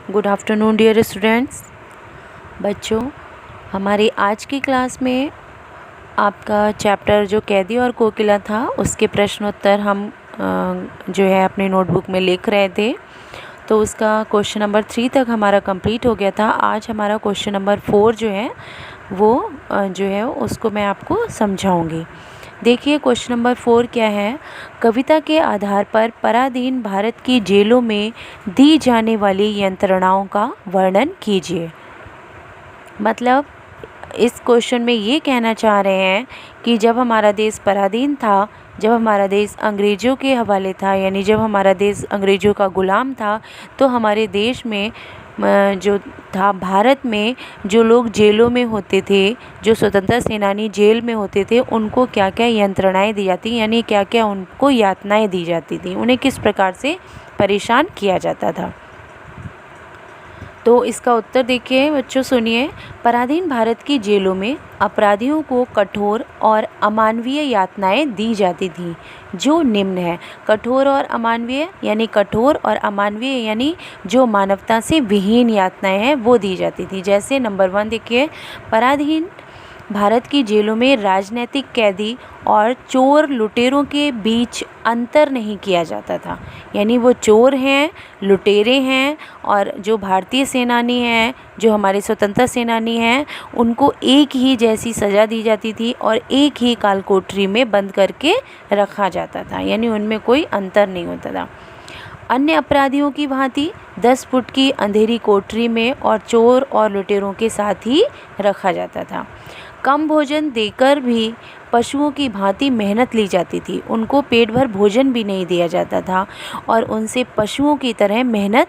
Good afternoon dear students. बच्चों, हमारी आज की क्लास में आपका चैप्टर जो कैदी और कोकिला था उसके प्रश्नोत्तर हम जो है अपने नोटबुक में लिख रहे थे। तो उसका क्वेश्चन नंबर 3 तक हमारा कंप्लीट हो गया था। आज हमारा क्वेश्चन नंबर 4 जो है वो जो है उसको मैं आपको समझाऊंगी। देखिए क्वेश्चन नंबर 4 क्या है। कविता के आधार पर पराधीन भारत की जेलों में दी जाने वाली यंत्रणाओं का वर्णन कीजिए। मतलब इस क्वेश्चन में ये कहना चाह रहे हैं कि जब हमारा देश पराधीन था, जब हमारा देश अंग्रेज़ों के हवाले था, यानी जब हमारा देश अंग्रेज़ों का ग़ुलाम था, तो हमारे देश में जो था भारत में जो लोग जेलों में होते थे, जो स्वतंत्रता सेनानी जेल में होते थे, उनको क्या क्या यंत्रणाएं दी जाती, यानी क्या क्या उनको यातनाएं दी जाती थी, उन्हें किस प्रकार से परेशान किया जाता था। तो इसका उत्तर देखिए बच्चों, सुनिए। पराधीन भारत की जेलों में अपराधियों को कठोर और अमानवीय यातनाएं दी जाती थीं, जो निम्न है। कठोर और अमानवीय यानी कठोर और अमानवीय यानी जो मानवता से विहीन यातनाएं हैं वो दी जाती थी। जैसे नंबर 1 देखिए, पराधीन भारत की जेलों में राजनीतिक कैदी और चोर लुटेरों के बीच अंतर नहीं किया जाता था। यानी वो चोर हैं, लुटेरे हैं और जो भारतीय सेनानी हैं, जो हमारे स्वतंत्रता सेनानी हैं, उनको एक ही जैसी सज़ा दी जाती थी और एक ही कालकोठरी में बंद करके रखा जाता था। यानी उनमें कोई अंतर नहीं होता था। अन्य अपराधियों की भांति 10 फुट की अंधेरी कोठरी में और चोर और लुटेरों के साथ ही रखा जाता था। कम भोजन देकर भी पशुओं की भांति मेहनत ली जाती थी। उनको पेट भर भोजन भी नहीं दिया जाता था और उनसे पशुओं की तरह मेहनत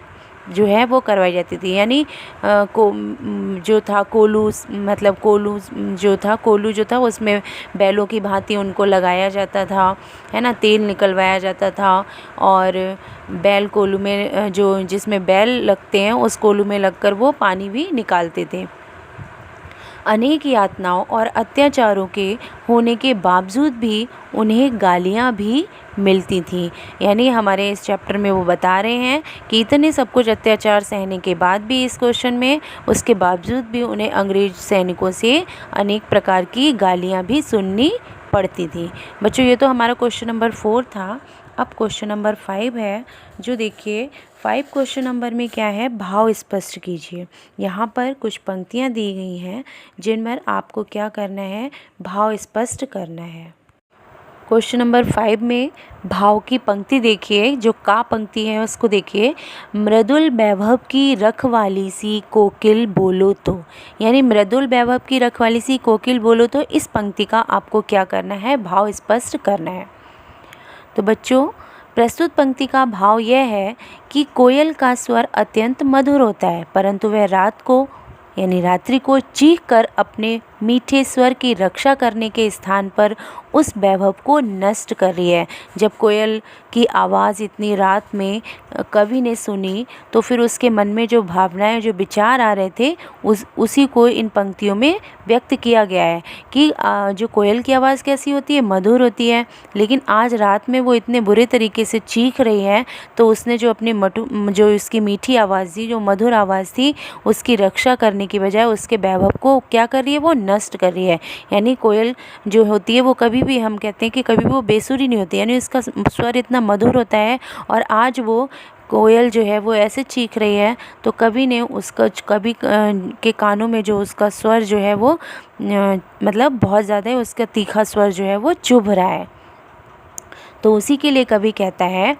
जो है वो करवाई जाती थी। यानी जो था कोलू, मतलब कोलू जो था उसमें बैलों की भांति उनको लगाया जाता था, है ना, तेल निकलवाया जाता था और बैल कोलू में जो जिसमें बैल लगते हैं उस कोलू में लगकर वो पानी भी निकालते थे। अनेक यातनाओं और अत्याचारों के होने के बावजूद भी उन्हें गालियां भी मिलती थीं। यानी हमारे इस चैप्टर में वो बता रहे हैं कि इतने सब कुछ अत्याचार सहने के बाद भी इस क्वेश्चन में, उसके बावजूद भी उन्हें अंग्रेज सैनिकों से अनेक प्रकार की गालियां भी सुननी पड़ती थी। बच्चों, ये तो हमारा क्वेश्चन नंबर 4 था। अब क्वेश्चन नंबर 5 है, जो देखिए 5 क्वेश्चन नंबर में क्या है, भाव स्पष्ट कीजिए। यहाँ पर कुछ पंक्तियाँ दी गई हैं जिनमें आपको क्या करना है, भाव स्पष्ट करना है। क्वेश्चन नंबर 5 में भाव की पंक्ति देखिए, जो का पंक्ति है उसको देखिए। मृदुल वैभव की रखवाली सी कोकिल बोलो तो, यानी मृदुल वैभव की रखवाली सी कोकिल बोलो तो, इस पंक्ति का आपको क्या करना है, भाव स्पष्ट करना है। तो बच्चों, प्रस्तुत पंक्ति का भाव यह है कि कोयल का स्वर अत्यंत मधुर होता है, परंतु वह रात को यानी रात्रि को चीख कर अपने मीठे स्वर की रक्षा करने के स्थान पर उस वैभव को नष्ट कर रही है। जब कोयल की आवाज़ इतनी रात में कवि ने सुनी तो फिर उसके मन में जो भावनाएं, जो विचार आ रहे थे, उसी को इन पंक्तियों में व्यक्त किया गया है कि जो कोयल की आवाज़ कैसी होती है, मधुर होती है, लेकिन आज रात में वो इतने बुरे तरीके से चीख रही है, तो उसने जो अपनी जो इसकी मीठी आवाज़ थी, जो मधुर आवाज़ थी, उसकी रक्षा करने की बजाय उसके वैभव को क्या कर रही है, वो नष्ट कर रही है। यानी कोयल जो होती है वो कभी भी, हम कहते हैं कि कभी भी वो बेसुरी नहीं होती, यानी उसका स्वर इतना मधुर होता है और आज वो कोयल जो है वो ऐसे चीख रही है, तो कवि ने उसका कवि के कानों में जो उसका स्वर जो है वो मतलब बहुत ज़्यादा उसका तीखा स्वर जो है वो चुभ रहा है। तो उसी के लिए कवि कहता है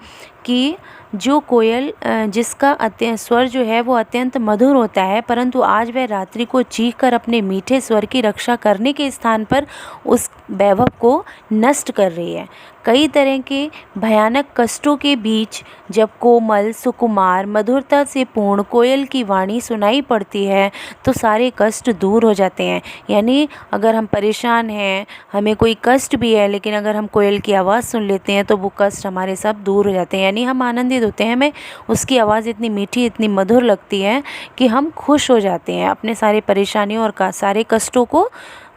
कि जो कोयल जिसका स्वर जो है वो अत्यंत मधुर होता है, परंतु आज वह रात्रि को चीख कर अपने मीठे स्वर की रक्षा करने के स्थान पर उस वैभव को नष्ट कर रही है। कई तरह के भयानक कष्टों के बीच जब कोमल, सुकुमार, मधुरता से पूर्ण कोयल की वाणी सुनाई पड़ती है तो सारे कष्ट दूर हो जाते हैं। यानी अगर हम परेशान हैं, हमें कोई कष्ट भी है, लेकिन अगर हम कोयल की आवाज़ सुन लेते हैं तो वो कष्ट हमारे सब दूर हो जाते हैं। यानी हम आनंदित होते हैं, हमें उसकी आवाज़ इतनी मीठी, इतनी मधुर लगती है कि हम खुश हो जाते हैं, अपने सारे परेशानियों और सारे कष्टों को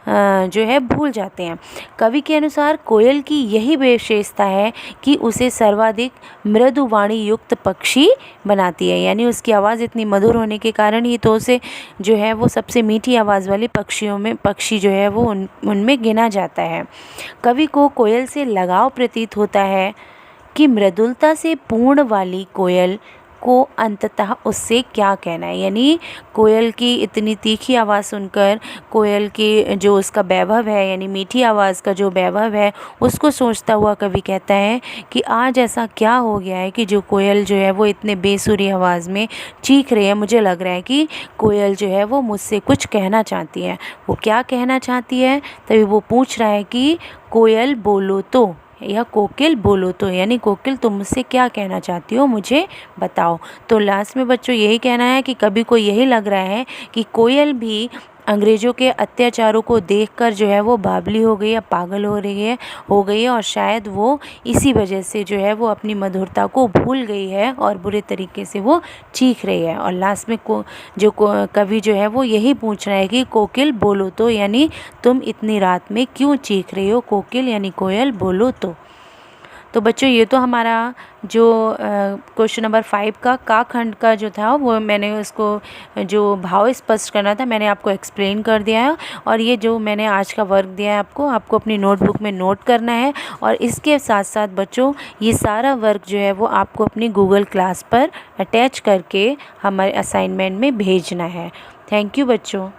जो है भूल जाते हैं। कवि के अनुसार कोयल की यही विशेषता है कि उसे सर्वाधिक मृदु वाणी युक्त पक्षी बनाती है, यानी उसकी आवाज़ इतनी मधुर होने के कारण ही तो उसे जो है वो सबसे मीठी आवाज़ वाले पक्षियों में पक्षी जो है वो उनमें गिना जाता है। कवि को कोयल से लगाव प्रतीत होता है कि मृदुलता से पूर्ण वाली कोयल को अंततः उससे क्या कहना है, यानी कोयल की इतनी तीखी आवाज़ सुनकर कोयल की जो उसका वैभव है, यानी मीठी आवाज़ का जो वैभव है, उसको सोचता हुआ कवि कहता है कि आज ऐसा क्या हो गया है कि जो कोयल जो है वो इतने बेसुरी आवाज़ में चीख रही है। मुझे लग रहा है कि कोयल जो है वो मुझसे कुछ कहना चाहती है। वो क्या कहना चाहती है? तभी वो पूछ रहा है कि कोयल बोलो तो, या कोकिल बोलो तो, यानी कोकिल तुम मुझसे क्या कहना चाहती हो, मुझे बताओ। तो लास्ट में बच्चों यही कहना है कि कभी को यही लग रहा है कि कोयल भी अंग्रेज़ों के अत्याचारों को देखकर जो है वो बावली हो गई है, पागल हो गई है और शायद वो इसी वजह से जो है वो अपनी मधुरता को भूल गई है और बुरे तरीके से वो चीख रही है। और लास्ट में कवि जो है वो यही पूछ रहा है कि कोकिल बोलो तो, यानी तुम इतनी रात में क्यों चीख रही हो, कोकिल यानी कोयल बोलो तो बच्चों ये तो हमारा जो क्वेश्चन नंबर 5 का खंड का जो था वो मैंने उसको जो भाव स्पष्ट करना था मैंने आपको एक्सप्लेन कर दिया है। और ये जो मैंने आज का वर्क दिया है आपको अपनी नोटबुक में नोट करना है और इसके साथ साथ बच्चों ये सारा वर्क जो है वो आपको अपनी गूगल क्लास पर अटैच करके हमारे असाइनमेंट में भेजना है। थैंक यू बच्चों।